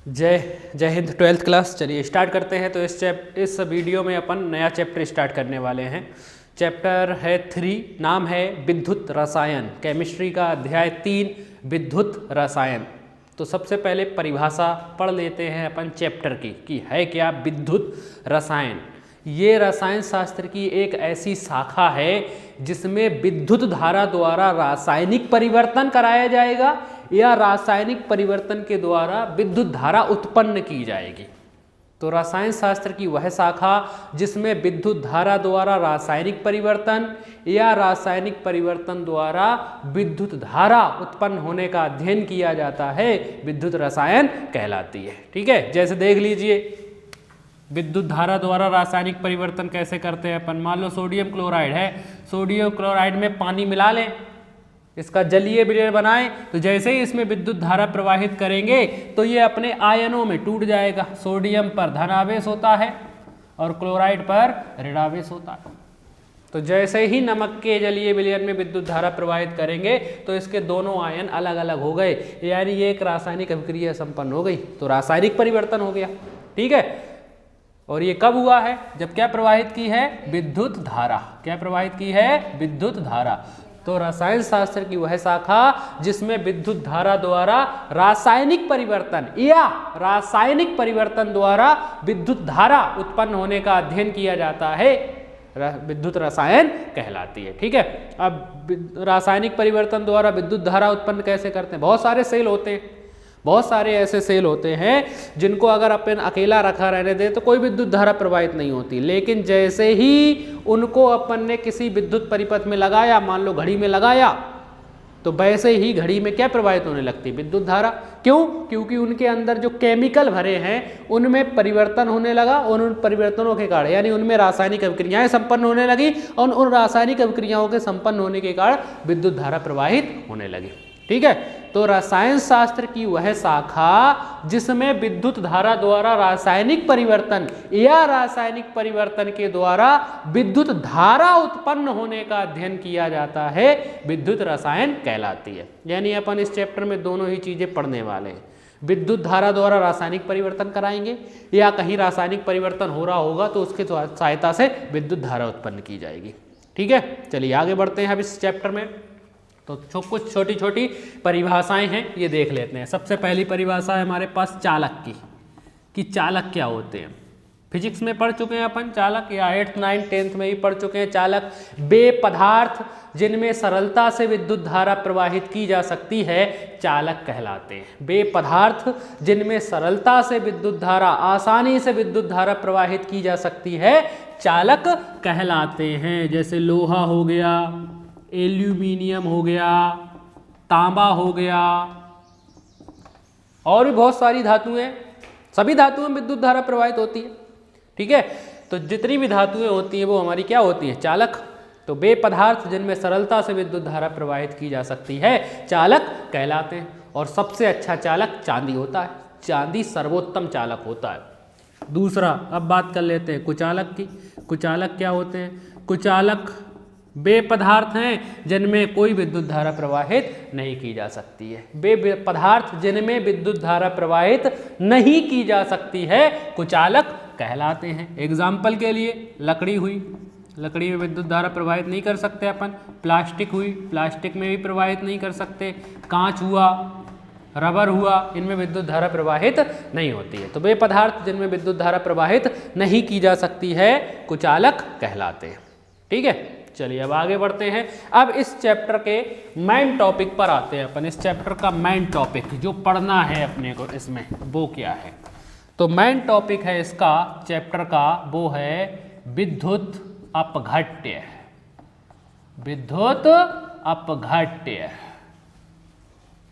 जय जय Hind. 12th class, चलिए स्टार्ट करते हैं। तो इस वीडियो में अपन नया चैप्टर स्टार्ट करने वाले हैं। चैप्टर है 3, नाम है विद्युत रसायन। केमिस्ट्री का अध्याय 3 विद्युत रसायन। तो सबसे पहले परिभाषा पढ़ लेते हैं अपन चैप्टर की कि है क्या विद्युत रसायन। ये रसायन शास्त्र की एक ऐसी शाखा है जिसमें विद्युत धारा द्वारा रासायनिक परिवर्तन कराया जाएगा या रासायनिक परिवर्तन के द्वारा विद्युत धारा उत्पन्न की जाएगी। तो रसायन शास्त्र की वह शाखा जिसमें विद्युत धारा द्वारा रासायनिक परिवर्तन या रासायनिक परिवर्तन द्वारा विद्युत धारा उत्पन्न होने का अध्ययन किया जाता है, विद्युत रसायन कहलाती है। ठीक है, जैसे देख लीजिए विद्युत धारा द्वारा रासायनिक परिवर्तन कैसे करते हैं अपन। मान लो सोडियम क्लोराइड है, सोडियम क्लोराइड में पानी मिला लें, इसका जलीय विलयन बनाएं, तो जैसे ही इसमें विद्युत धारा प्रवाहित करेंगे तो ये अपने आयनों में टूट जाएगा। सोडियम पर धनावेश होता है और क्लोराइड पर ऋणावेश होता है। तो जैसे ही नमक के जलीय विलयन में विद्युत धारा प्रवाहित करेंगे तो इसके दोनों आयन अलग अलग हो गए, यानी ये एक रासायनिक अभिक्रिया संपन्न हो गई। तो रासायनिक परिवर्तन हो गया। ठीक है, और ये कब हुआ है? जब क्या प्रवाहित की है? विद्युत धारा। क्या प्रवाहित की है? विद्युत धारा। तो रसायन शास्त्र की वह शाखा जिसमें विद्युत धारा द्वारा रासायनिक परिवर्तन या रासायनिक परिवर्तन द्वारा विद्युत धारा उत्पन्न होने का अध्ययन किया जाता है, विद्युत रसायन कहलाती है। ठीक है, अब रासायनिक परिवर्तन द्वारा विद्युत धारा उत्पन्न कैसे करते हैं? बहुत सारे सेल होते हैं, बहुत सारे ऐसे सेल होते हैं जिनको अगर अपन अकेला रखा रहने दें तो कोई विद्युत धारा प्रवाहित नहीं होती, लेकिन जैसे ही उनको अपन ने किसी विद्युत परिपथ में लगाया, मान लो घड़ी में लगाया, तो वैसे ही घड़ी में क्या प्रवाहित होने लगती? विद्युत धारा। क्यों? क्योंकि उनके अंदर जो केमिकल भरे हैं उनमें परिवर्तन होने लगा और उन परिवर्तनों के कारण यानी उनमें रासायनिक अभिक्रियाएं संपन्न होने लगी और उन रासायनिक अभिक्रियाओं के संपन्न होने के कारण विद्युत धारा प्रवाहित होने लगी। ठीक है, तो रसायन शास्त्र की वह शाखा जिसमें विद्युत धारा द्वारा रासायनिक परिवर्तन या रासायनिक परिवर्तन के द्वारा विद्युत धारा उत्पन्न होने का अध्ययन किया जाता है, विद्युत रसायन कहलाती है। यानी अपन इस चैप्टर में दोनों ही चीजें पढ़ने वाले हैं। विद्युत धारा द्वारा रासायनिक परिवर्तन कराएंगे या कहीं रासायनिक परिवर्तन हो रहा होगा तो उसकी सहायता से विद्युत धारा उत्पन्न की जाएगी। ठीक है, चलिए आगे बढ़ते हैं अब इस चैप्टर में। तो कुछ छोटी छोटी परिभाषाएं हैं, ये देख लेते हैं। सबसे पहली परिभाषा है हमारे पास चालक की, कि चालक क्या होते हैं। फिजिक्स में पढ़ चुके हैं अपन चालक, या 8th 9th 10th में भी पढ़ चुके हैं चालक। वे पदार्थ जिनमें सरलता से विद्युत धारा प्रवाहित की जा सकती है चालक कहलाते हैं। वे पदार्थ जिनमें सरलता से विद्युत धारा, आसानी से विद्युत धारा प्रवाहित की जा सकती है चालक कहलाते हैं। जैसे लोहा हो गया, एल्यूमिनियम हो गया, तांबा हो गया, और भी बहुत सारी धातुएं, सभी धातुओं में विद्युत धारा प्रवाहित होती है। ठीक है, तो जितनी भी धातुएं होती हैं वो हमारी क्या होती हैं? चालक। तो वे पदार्थ जिनमें सरलता से विद्युत धारा प्रवाहित की जा सकती है चालक कहलाते हैं। और सबसे अच्छा चालक चांदी होता है, चांदी सर्वोत्तम चालक होता है। दूसरा, अब बात कर लेते हैं कुचालक की। कुचालक क्या होते हैं? कुचालक वे पदार्थ हैं जिनमें कोई विद्युत धारा प्रवाहित नहीं की जा सकती है। वे पदार्थ जिनमें विद्युत धारा प्रवाहित नहीं की जा सकती है कुचालक कहलाते हैं। एग्जाम्पल के लिए लकड़ी हुई, लकड़ी में विद्युत धारा प्रवाहित नहीं कर सकते अपन। प्लास्टिक हुई, प्लास्टिक में भी प्रवाहित नहीं कर सकते। कांच हुआ, रबर हुआ, इनमें विद्युत धारा प्रवाहित नहीं होती है। तो वे पदार्थ जिनमें विद्युत धारा प्रवाहित नहीं की जा सकती है कुचालक कहलाते हैं। ठीक है, चलिए अब आगे बढ़ते हैं। अब इस चैप्टर के मेन टॉपिक पर आते हैं अपन। इस चैप्टर का मेन टॉपिक जो पढ़ना है अपने को इसमें वो क्या है? तो मेन टॉपिक है इसका चैप्टर का, वो है विद्युत अपघट्य। विद्युत अपघट्य।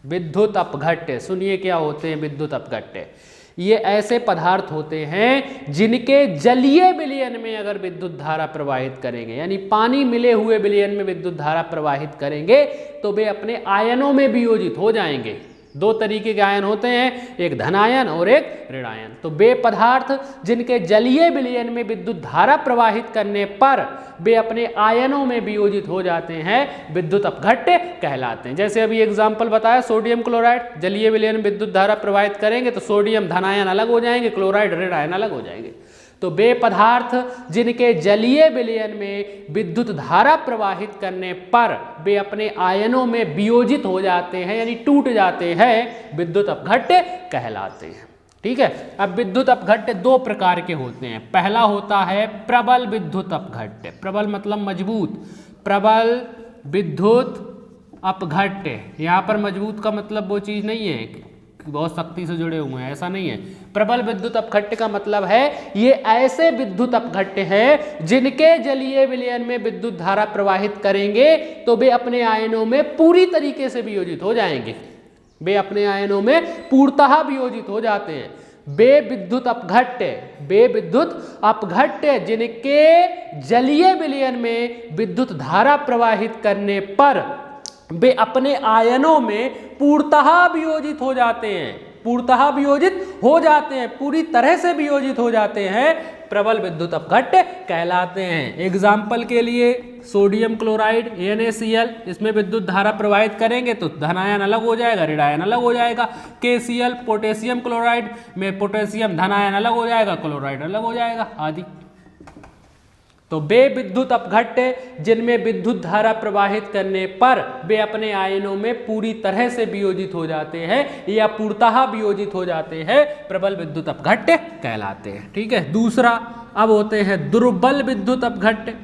विद्युत अपघट्य, सुनिए क्या होते हैं विद्युत अपघट्य। ये ऐसे पदार्थ होते हैं जिनके जलीय विलयन में अगर विद्युत धारा प्रवाहित करेंगे, यानी पानी मिले हुए विलयन में विद्युत धारा प्रवाहित करेंगे तो वे अपने आयनों में वियोजित हो जाएंगे। दो तरीके के आयन होते हैं, एक धन आयन और एक ऋण आयन। तो वे पदार्थ जिनके जलीय विलयन में विद्युत धारा प्रवाहित करने पर वे अपने आयनों में वियोजित हो जाते हैं, विद्युत अपघट्य कहलाते हैं। जैसे अभी एग्जाम्पल बताया, सोडियम क्लोराइड, जलीय विलयन में विद्युत धारा प्रवाहित करेंगे तो सोडियम धन आयन अलग हो जाएंगे, क्लोराइड ऋण आयन अलग हो जाएंगे। तो वे पदार्थ जिनके जलीय विलयन में विद्युत धारा प्रवाहित करने पर वे अपने आयनों में वियोजित हो जाते हैं, यानी टूट जाते हैं, विद्युत अपघट्य कहलाते हैं। ठीक है। अब विद्युत अपघट्य दो प्रकार के होते हैं। पहला होता है प्रबल विद्युत अपघट्य। प्रबल मतलब मजबूत, प्रबल विद्युत अपघट्य। यहाँ पर मजबूत का मतलब वो चीज नहीं है कि बहुत सख्ती से जुड़े हुए हैं, ऐसा नहीं है। प्रबल विद्युत अपघट्य का मतलब है ये ऐसे विद्युत अपघट्य हैं जिनके जलीय विलयन में विद्युत धारा प्रवाहित करेंगे तो वे अपने आयनों में पूरी तरीके से वियोजित हो जाएंगे, वे अपने आयनों में पूर्णतः वियोजित हो जाते हैं। वे विद्युत अपघट्य जिनके जलीय विलयन में विद्युत धारा प्रवाहित करने पर वे अपने आयनों में पूर्णतः वियोजित हो जाते हैं, पूर्णतः वियोजित हो जाते हैं, पूरी तरह से वियोजित हो जाते हैं, प्रबल विद्युत अपघट्य कहलाते हैं। एग्जाम्पल के लिए सोडियम क्लोराइड NaCl, इसमें विद्युत धारा प्रवाहित करेंगे तो धन आयन अलग हो जाएगा, ऋण आयन अलग हो जाएगा। KCl पोटेशियम क्लोराइड में पोटेशियम धन आयन अलग हो जाएगा, क्लोराइड अलग हो जाएगा आदि। तो वे विद्युत अपघट्य जिनमें विद्युत धारा प्रवाहित करने पर वे अपने आयनों में पूरी तरह से वियोजित हो जाते हैं या पूर्णतः वियोजित हो जाते हैं, प्रबल विद्युत अपघट्य कहलाते हैं। ठीक है। दूसरा अब होते हैं दुर्बल विद्युत अपघट्य।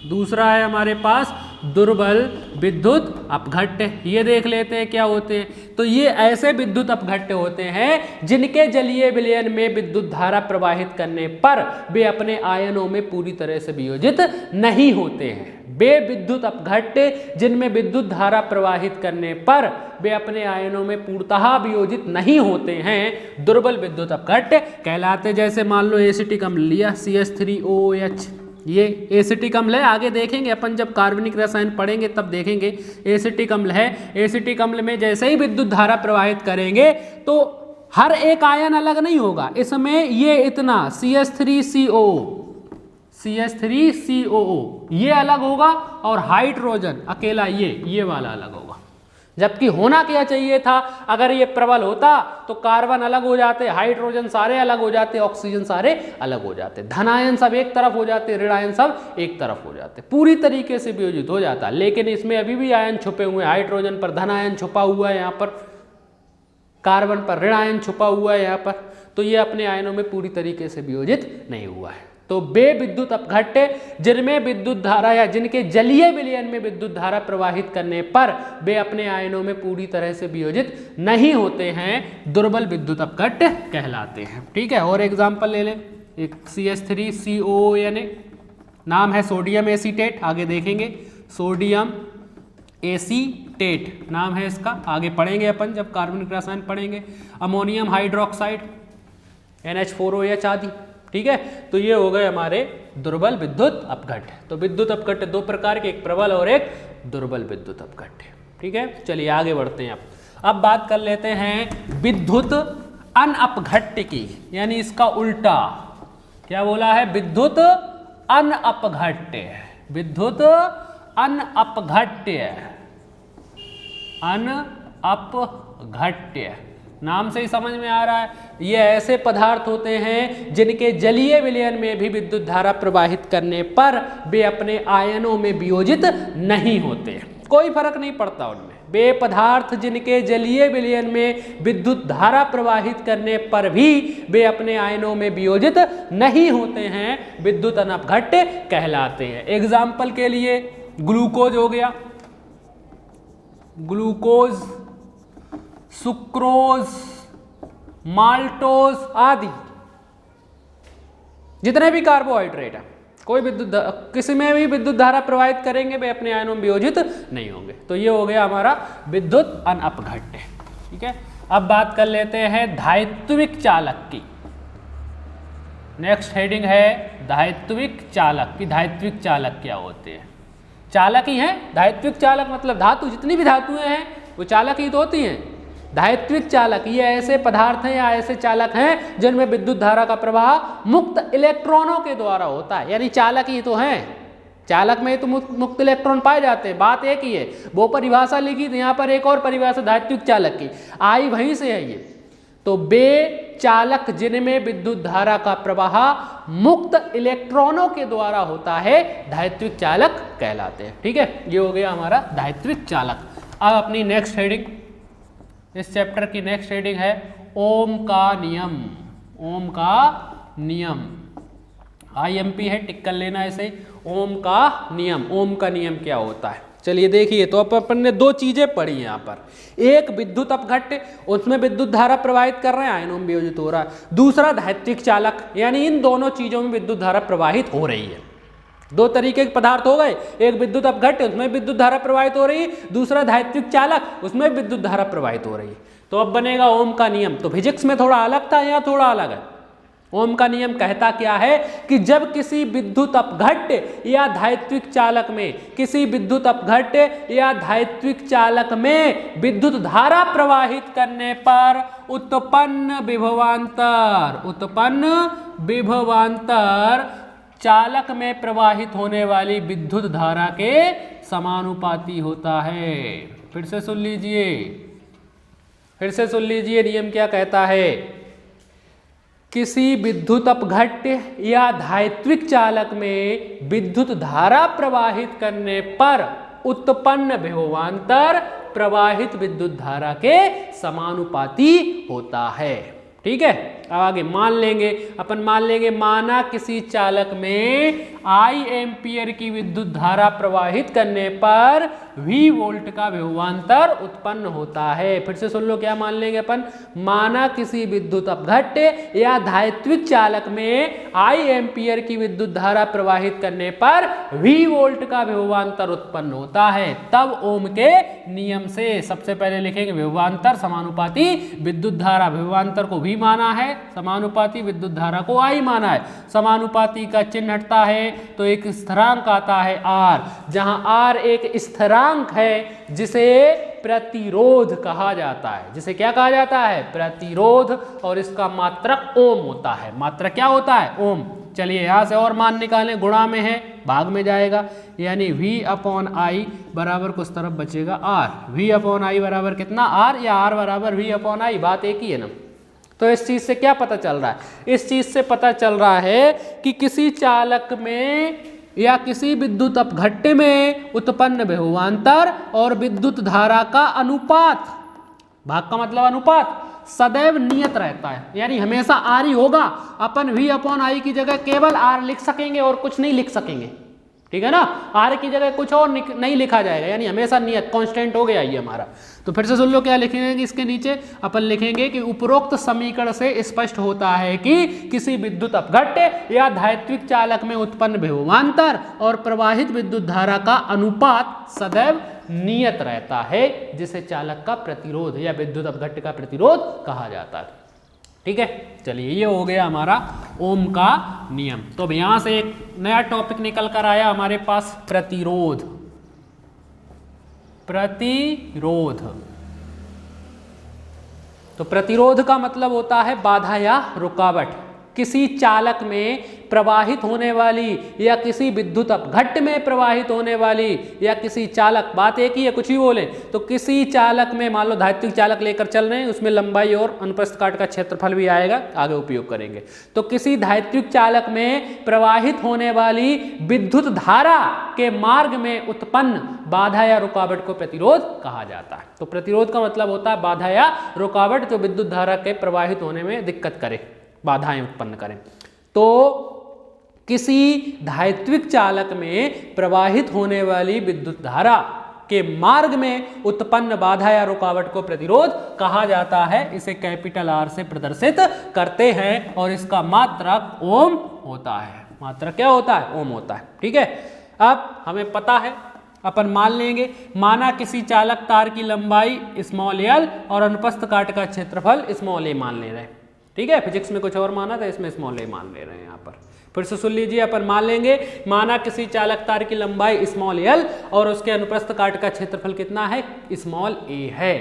दूसरा है हमारे पास दुर्बल विद्युत अपघट्य। ये देख लेते हैं क्या होते हैं। तो ये ऐसे विद्युत अपघट्य होते हैं जिनके जलीय विलयन में विद्युत धारा प्रवाहित करने पर वे अपने आयनों में पूरी तरह से वियोजित नहीं होते हैं। वे विद्युत अपघट्य जिनमें विद्युत धारा प्रवाहित करने पर वे अपने आयनों में पूर्णतः वियोजित नहीं होते हैं, दुर्बल विद्युत अपघट्य कहलाते। जैसे मान लो एसिटिक अम्ल लिया CH3OH, ये एसिटिक अम्ल है। आगे देखेंगे अपन जब कार्बनिक रसायन पढ़ेंगे तब देखेंगे। एसिटिक अम्ल है। एसिटिक अम्ल में जैसे ही विद्युत धारा प्रवाहित करेंगे तो हर एक आयन अलग नहीं होगा, इसमें ये इतना CH3COO ये अलग होगा और हाइड्रोजन अकेला ये वाला अलग होगा। जबकि होना क्या चाहिए था, अगर ये प्रबल होता तो कार्बन अलग हो जाते, हाइड्रोजन सारे अलग हो जाते, ऑक्सीजन सारे अलग हो जाते, धन आयन सब एक तरफ हो जाते, ऋण आयन सब एक तरफ हो जाते, पूरी तरीके से वियोजित हो जाता। लेकिन इसमें अभी भी आयन छुपे हुए हैं, हाइड्रोजन पर धन आयन छुपा हुआ है, यहाँ पर कार्बन पर ऋण आयन छुपा हुआ है यहाँ पर, तो ये अपने आयनों में पूरी तरीके से वियोजित नहीं हुआ है। तो वे विद्युत अपघट्य जिनमें विद्युत धारा या जिनके जलीय विलयन में विद्युत धारा प्रवाहित करने पर वे अपने आयनों में पूरी तरह से वियोजित नहीं होते हैं, दुर्बल विद्युत अपघट्य कहलाते हैं। ठीक है। और एग्जाम्पल ले लें, एक CH3COONA, नाम है सोडियम एसीटेट, आगे देखेंगे सोडियम एसीटेट नाम है इसका, आगे पढ़ेंगे अपन जब कार्बनिक रसायन पढ़ेंगे। अमोनियम हाइड्रोक्साइड NH4OH आदि। ठीक है। तो ये हो गए हमारे दुर्बल विद्युत अपघट्य। तो विद्युत अपघट्य दो प्रकार के, एक प्रबल और एक दुर्बल विद्युत अपघट्य। ठीक है। चलिए आगे बढ़ते हैं। अब बात कर लेते हैं विद्युत अनअपघट्य की, यानी इसका उल्टा क्या बोला है, विद्युत अनअपघट्य। विद्युत अनअपघट्य, अनअपघट्य नाम से ही समझ में आ रहा है, ये ऐसे पदार्थ होते हैं जिनके जलीय विलयन में भी विद्युत धारा प्रवाहित करने पर वे अपने आयनों में वियोजित नहीं होते, कोई फर्क नहीं पड़ता उनमें। वे पदार्थ जिनके जलीय विलयन में विद्युत धारा प्रवाहित करने पर भी वे अपने आयनों में वियोजित नहीं होते हैं, विद्युत अनअपघट्य कहलाते हैं। एग्जाम्पल के लिए ग्लूकोज हो गया, ग्लूकोज, सुक्रोज, माल्टोज आदि जितने भी कार्बोहाइड्रेट है, कोई विद्युत किसी में भी विद्युत धारा प्रवाहित करेंगे वे अपने आयनों में वियोजित नहीं होंगे। तो ये हो गया हमारा विद्युत अनअपघट्य। ठीक है। अब बात कर लेते हैं धात्विक चालक की। नेक्स्ट हेडिंग है धात्विक चालक की। धात्विक चालक क्या होते हैं? चालक ही हैं। धात्विक चालक मतलब धातु, जितनी भी धातुएं हैं वो चालक ही तो होती हैं। धात्विक चालक ये ऐसे पदार्थ हैं या ऐसे चालक हैं जिनमें विद्युत धारा का प्रवाह मुक्त इलेक्ट्रॉनों के द्वारा होता है। यानी चालक ही तो हैं, चालक में तो मुक्त इलेक्ट्रॉन पाए जाते हैं, बात एक ही है। वो परिभाषा लिखी थी, यहाँ पर एक और परिभाषा धात्विक चालक की आई वहीं से है ये। तो वे चालक जिनमें विद्युत धारा का प्रवाह मुक्त इलेक्ट्रॉनों के द्वारा होता है धात्विक चालक कहलाते हैं। ठीक है, ये हो गया हमारा धात्विक चालक। अब अपनी नेक्स्ट हेडिंग, इस चैप्टर की नेक्स्ट हेडिंग है ओम का नियम। ओम का नियम, IMP है, टिक कर लेना इसे। ओम का नियम, ओम का नियम क्या होता है? चलिए देखिए, तो अपन ने दो चीजें पढ़ी यहाँ पर। एक विद्युत अपघट्य, उसमें विद्युत धारा प्रवाहित कर रहे हैं, आयनों में वियोजित हो रहा है। दूसरा धात्विक चालक, यानी इन दोनों चीजों में विद्युत धारा प्रवाहित हो रही है। दो तरीके के पदार्थ हो गए, एक विद्युत अपघट्य उसमें विद्युत धारा प्रवाहित हो रही है, दूसरा धात्विक चालक उसमें विद्युत धारा प्रवाहित हो रही है। तो अब बनेगा ओम का नियम। तो फिजिक्स में थोड़ा अलग था, यहाँ थोड़ा अलग है। ओम का नियम कहता क्या है कि जब किसी विद्युत अपघट्य या धात्विक चालक में, किसी विद्युत अपघट्य या धात्विक चालक में विद्युत धारा प्रवाहित करने पर उत्पन्न विभवांतर चालक में प्रवाहित होने वाली विद्युत धारा के समानुपाती होता है। फिर से सुन लीजिए नियम क्या कहता है। किसी विद्युत अपघट्य या धात्विक चालक में विद्युत धारा प्रवाहित करने पर उत्पन्न विभवांतर प्रवाहित विद्युत धारा के समानुपाती होता है। ठीक है, अब आगे मान लेंगे माना किसी चालक में I एम्पियर की विद्युत धारा प्रवाहित करने पर V वोल्ट का विभवांतर उत्पन्न होता है। फिर से सुन लो, क्या मान लेंगे अपन? माना किसी विद्युत अपघट्य या धात्विक चालक में I एम्पियर की विद्युत धारा प्रवाहित करने पर V वोल्ट का विभवांतर उत्पन्न होता है। तब ओम के नियम से सबसे पहले लिखेंगे विभवांतर समानुपाती विद्युत धारा। विभवांतर को V माना है, समानुपाती विद्युत धारा को I माना है। समानुपाती का चिन्ह हटता है तो एक स्थिरांक आता है R, जहां R एक स्थिरांक है जिसे प्रतिरोध कहा जाता है। जिसे क्या कहा जाता है? प्रतिरोध। और इसका मात्रक ओम होता है। मात्रक क्या होता है? ओम। चलिए यहां से और मान निकालें, गुणा में है, भाग में जाएगा, यानी V/I बराबर कुछ तरफ बचेगा R। V/I बराबर कितना? R, या R बराबर V/I, बात एक ही है ना। तो इस चीज से क्या पता चल रहा है? इस चीज से पता चल रहा है कि किसी चालक में या किसी विद्युत अपघट्य में उत्पन्न विभवांतर और विद्युत धारा का अनुपात, भाग का मतलब अनुपात, सदैव नियत रहता है। यानी हमेशा R ही होगा। अपन V/I की जगह केवल R लिख सकेंगे और कुछ नहीं लिख सकेंगे। ठीक है ना, R की जगह कुछ और नहीं लिखा जाएगा, यानी हमेशा नियत कांस्टेंट हो गया ये हमारा। तो फिर से सुन लो, क्या लिखेंगे इसके नीचे? अपन लिखेंगे कि उपरोक्त समीकरण से स्पष्ट होता है कि किसी विद्युत अपघट्य या धात्विक चालक में उत्पन्न विभवांतर और प्रवाहित विद्युत धारा का अनुपात सदैव नियत रहता है, जिसे चालक का प्रतिरोध या विद्युत अपघट्य का प्रतिरोध कहा जाता है। ठीक है, चलिए ये हो गया हमारा ओम का नियम। तो अब यहां से एक नया टॉपिक निकल कर आया हमारे पास, प्रतिरोध। तो प्रतिरोध का मतलब होता है बाधा या रुकावट। किसी चालक में प्रवाहित होने वाली या किसी विद्युत अपघट्य में प्रवाहित होने वाली या किसी चालक, बात एक ही है, कुछ ही बोले, तो किसी चालक में, मान लो धात्विक चालक लेकर चल रहे हैं, उसमें लंबाई और अनुप्रस्थ काट का क्षेत्रफल भी आएगा, आगे उपयोग करेंगे। तो किसी धात्विक चालक में प्रवाहित होने वाली विद्युत धारा के मार्ग में उत्पन्न बाधा या रुकावट को प्रतिरोध कहा जाता है। तो प्रतिरोध का मतलब होता है बाधा या रुकावट जो विद्युत धारा के प्रवाहित होने में दिक्कत करे, बाधाएं उत्पन्न करें। तो किसी धात्विक चालक में प्रवाहित होने वाली विद्युत धारा के मार्ग में उत्पन्न बाधा या रुकावट को प्रतिरोध कहा जाता है। इसे कैपिटल R से प्रदर्शित करते हैं और इसका मात्रक ओम होता है। मात्रक क्या होता है? ओम होता है। ठीक है, अब हमें पता है, अपन मान लेंगे, माना किसी चालक तार की लंबाई l और अनुप्रस्थ काट का क्षेत्रफल a मान ले रहे हैं। ठीक है, फिजिक्स में कुछ और माना था, इसमें a मान ले रहे हैं। यहाँ पर फिर से सुन लीजिए, अपन मान लेंगे, माना किसी चालक तार की लंबाई l और उसके अनुप्रस्थ काट का क्षेत्रफल कितना है? a है।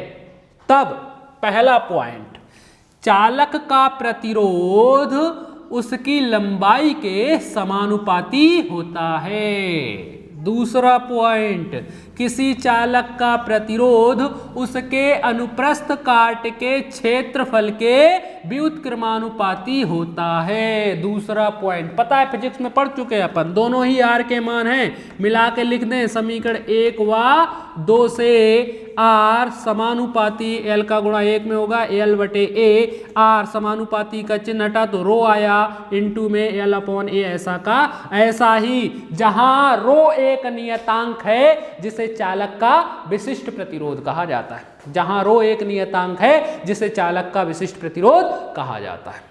तब पहला पॉइंट, चालक का प्रतिरोध उसकी लंबाई के समानुपाती होता है। दूसरा पॉइंट, किसी चालक का प्रतिरोध उसके अनुप्रस्थ काट के क्षेत्रफल के व्युत्क्रमानुपाती होता है। दूसरा पॉइंट पता है, फिजिक्स में पढ़ चुके हैं अपन, दोनों ही आर के मान हैं, मिला के लिख दें समीकरण 1 व 2 से आर समानुपाती एल का गुणा 1 में होगा एल बटे ए, आर समानुपाती का चिन्ह हटा तो रो आया, इनटू में एल अपॉन ए ऐसा का ऐसा ही, जहां रो एक नियतांक है जिसे चालक का विशिष्ट प्रतिरोध कहा जाता है। जहां रो एक नियतांक है जिसे चालक का विशिष्ट प्रतिरोध कहा जाता है।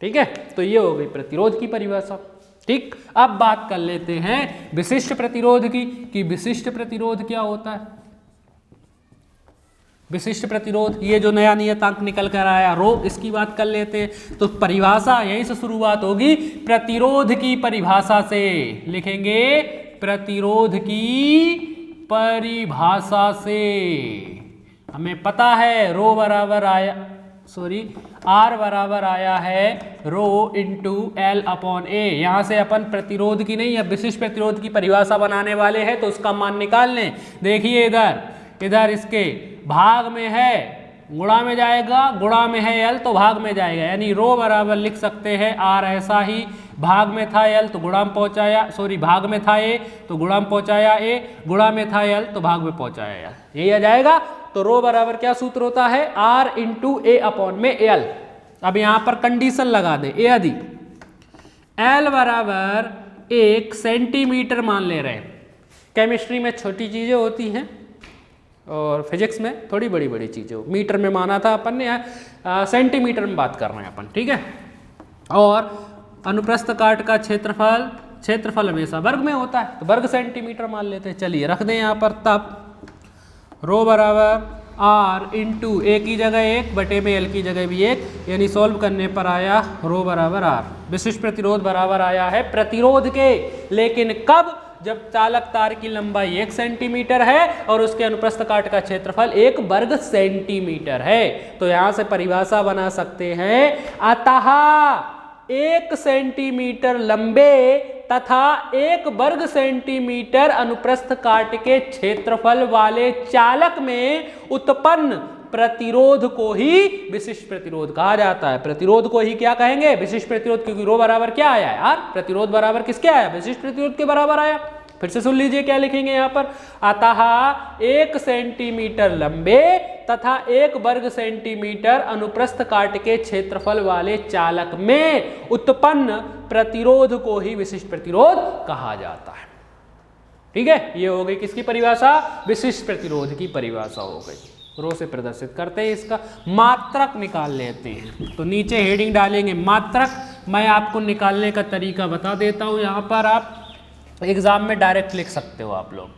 ठीक है, तो ये हो गई प्रतिरोध की परिभाषा। ठीक, अब बात कर लेते हैं विशिष्ट प्रतिरोध की, कि विशिष्ट प्रतिरोध क्या होता है। विशिष्ट प्रतिरोध, ये जो नया नियतांक निकल कर आया रो, इसकी बात कर लेते हैं। तो परिभाषा यहीं से शुरुआत होगी, प्रतिरोध की परिभाषा से लिखेंगे, प्रतिरोध की परिभाषा से। हमें पता है रो बराबर आया, आर बराबर आया है रो इंटू एल अपॉन ए। यहां से अपन प्रतिरोध की नहीं, अब विशिष्ट प्रतिरोध की परिभाषा बनाने वाले हैं, तो उसका मान निकाल लें। देखिए इधर इसके भाग में है, गुणा में जाएगा, गुणा में है एल तो भाग में जाएगा, यानी रो बराबर लिख सकते हैं आर, ऐसा ही भाग में था एल तो गुणा में पहुंचाया, भाग में था ए तो गुणा में पहुंचाया ए, गुणा में था एल तो भाग में पहुंचाया एल, यही आ जाएगा। तो रो बराबर क्या सूत्र होता है, आर इंटू ए अपॉन में एल। अब यहां पर कंडीशन लगा दे, ए यदि एल बराबर 1 सेंटीमीटर मान ले रहे हैं, केमिस्ट्री में छोटी चीजें होती हैं और फिजिक्स में थोड़ी बड़ी बड़ी चीजें, मीटर में माना था अपन ने, सेंटीमीटर में बात कर रहे हैं अपन। ठीक है, और अनुप्रस्थ काट का क्षेत्रफल हमेशा वर्ग में होता है, तो वर्ग सेंटीमीटर मान लेते हैं। चलिए रख दें यहाँ पर, तब रो बराबर आर इंटू ए की जगह 1 बटे में एल की जगह भी 1, यानी सॉल्व करने पर आया रो बराबर आर। विशिष्ट प्रतिरोध बराबर आया है प्रतिरोध के, लेकिन कब, जब चालक तार की लंबाई 1 सेंटीमीटर है और उसके अनुप्रस्थ काट का क्षेत्रफल 1 वर्ग सेंटीमीटर है। तो यहां से परिभाषा बना सकते हैं, अतः 1 सेंटीमीटर लंबे तथा 1 वर्ग सेंटीमीटर अनुप्रस्थ काट के क्षेत्रफल वाले चालक में उत्पन्न प्रतिरोध को ही विशिष्ट प्रतिरोध कहा जाता है। प्रतिरोध को ही क्या कहेंगे, विशिष्ट प्रतिरोध, क्योंकि रो बराबर क्या आया यार, प्रतिरोध बराबर किसके आया, विशिष्ट प्रतिरोध के बराबर आया। फिर से सुन लीजिए क्या लिखेंगे यहाँ पर, अतः 1 सेंटीमीटर लंबे तथा 1 वर्ग सेंटीमीटर अनुप्रस्थ काट के क्षेत्रफल वाले चालक में उत्पन्न प्रतिरोध को ही विशिष्ट प्रतिरोध कहा जाता है। ठीक है, ये हो गई किसकी परिभाषा, विशिष्ट प्रतिरोध की परिभाषा हो गई। रो से प्रदर्शित करते हैं, इसका मात्रक निकाल लेते हैं। तो नीचे हेडिंग डालेंगे मात्रक, मैं आपको निकालने का तरीका बता देता हूँ, यहाँ पर आप एग्जाम में डायरेक्ट लिख सकते हो आप लोग।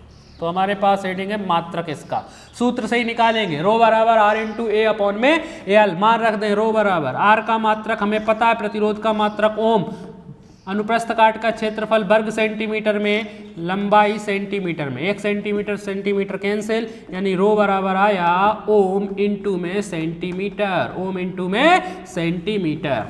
तो हमारे पास हेडिंग है मात्रक, इसका सूत्र से ही निकालेंगे, रो बराबर आर इंटू ए अपॉन में एल। मान रख दें रो बराबर आर का मात्रक हमें पता है, प्रतिरोध का मात्रक ओम, अनुप्रस्थ काट का क्षेत्रफल वर्ग सेंटीमीटर में, लंबाई सेंटीमीटर में, 1 सेंटीमीटर कैंसिल, यानी रो बराबर आया ओम इंटू में सेंटीमीटर, ओम इंटू में सेंटीमीटर।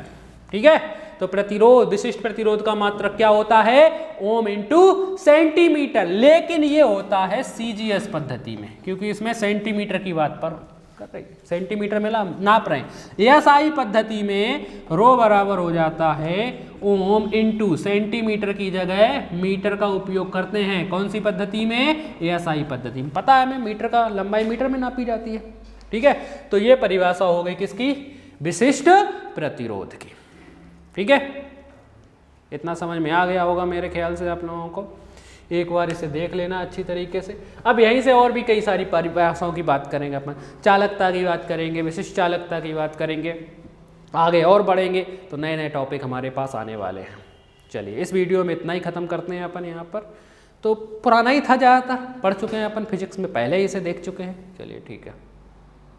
ठीक है, तो प्रतिरोध, विशिष्ट प्रतिरोध का मात्रक क्या होता है, ओम इंटू सेंटीमीटर, लेकिन ये होता है सीजीएस पद्धति में, क्योंकि इसमें सेंटीमीटर की बात पर कर रही, सेंटीमीटर में नाप रहे हैं। एसआई पद्धति में रो बराबर हो जाता है ओम इंटू सेंटीमीटर की जगह मीटर का उपयोग करते हैं। कौन सी पद्धति में, एसआई पद्धति में। पता है हमें मीटर का लंबाई मीटर में नापी जाती है। ठीक है, तो ये परिभाषा हो गई किसकी, विशिष्ट प्रतिरोध की। ठीक है, इतना समझ में आ गया होगा मेरे ख्याल से आप लोगों को। एक बार इसे देख लेना अच्छी तरीके से। अब यहीं से और भी कई सारी परिभाषाओं की बात करेंगे अपन, चालकता की बात करेंगे, विशिष्ट चालकता की बात करेंगे, आगे और बढ़ेंगे तो नए नए टॉपिक हमारे पास आने वाले हैं। चलिए इस वीडियो में इतना ही ख़त्म करते हैं अपन यहाँ पर। तो पुराना ही था ज़्यादातर, पढ़ चुके हैं अपन फिजिक्स में, पहले ही इसे देख चुके हैं। चलिए ठीक है।